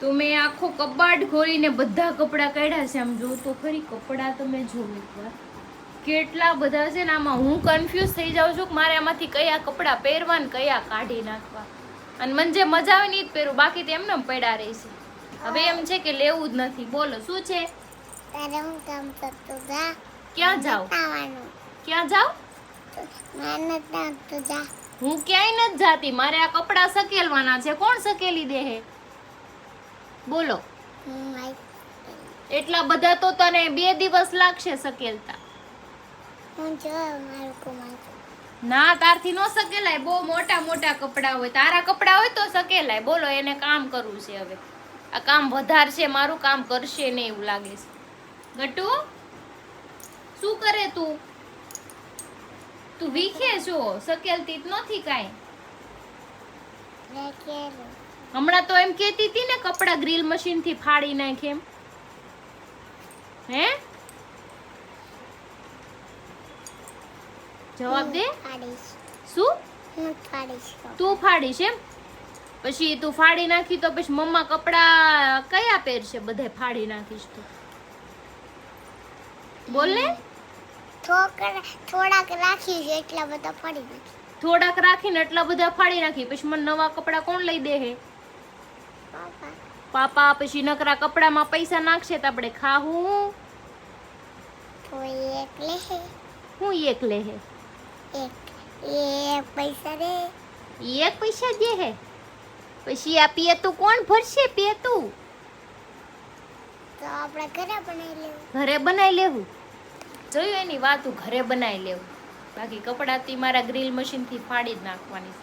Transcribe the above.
તો મેં આખો કબાટ ખોલીને બધા કપડાં કાઢ્યા છે. આમ જો તો ખરી કપડાં તમે જો એકવાર કેટલા બધા છે ને. આમાં હું કન્ફ્યુઝ થઈ જાઉં છું કે મારે આમાંથી કયા કપડાં પહેરવા ને કયા કાઢી નાખવા. અને મને જે મજા આવે ને એ જ પહેરું, બાકી તો એમને પડ્યા રહેશે. હવે એમ છે કે લેવું જ નથી. બોલો શું છે? તારે હું કામ કરતું જા. ક્યાં જાવ? આવવાનું. ક્યાં જાવ? મહેનત ના તું જા. હું ક્યાંય નથી જાતી. મારે આ કપડાં સકેલવાના છે. કોણ સકેલી દે હે? બોલો. એટલા બધા તો તને 2 દિવસ લાગશે સકેલતા. હું જો મારું કુમાર. ના તારથી નો સકેલાય. બહુ મોટા મોટા કપડા હોય. તારા કપડા હોય તો સકેલાય. બોલો એને કામ કરવું છે હવે. આ કામ વધારશે, મારું કામ કરશે ને એવું લાગે છે. ગટુ શું કરે તું? તું વીખે છો? સકેલતી નથી કાંઈ. હમણાં તો એમ કહેતી હતી ને કપડા ગ્રીલ મશીન થી ફાડી નાખ એમ. હે જવાબ દે. શું તું ફાડીશ એમ? પછી તું ફાડી નાખી તો પછી મમ્મા કપડા કયા પહેરશે? બધે ફાડી નાખીશ તો બોલ ને. થોડાક રાખી છે એટલા બધા ફાડી નાખી. થોડાક રાખીને એટલા બધા ફાડી નાખી. પછી મને નવા કપડા કોણ લઈ દે હે? પાપા. પછી નકરા કપડામાં પૈસા નાખશે તો આપણે ખાવું. હું એક લે હે? એક પૈસા દે. એક પૈસા દે હે? પછી આ પેતું કોણ ભરશે? પેતું તો આપણે ઘરે બનાવી લેવું. ઘરે બનાવી લેવું. જોયું એની વાત, ઘરે બનાવી લેવું. બાકી કપડાથી મારા ગ્રીલ મશીન થી ફાડી જ નાખવાની.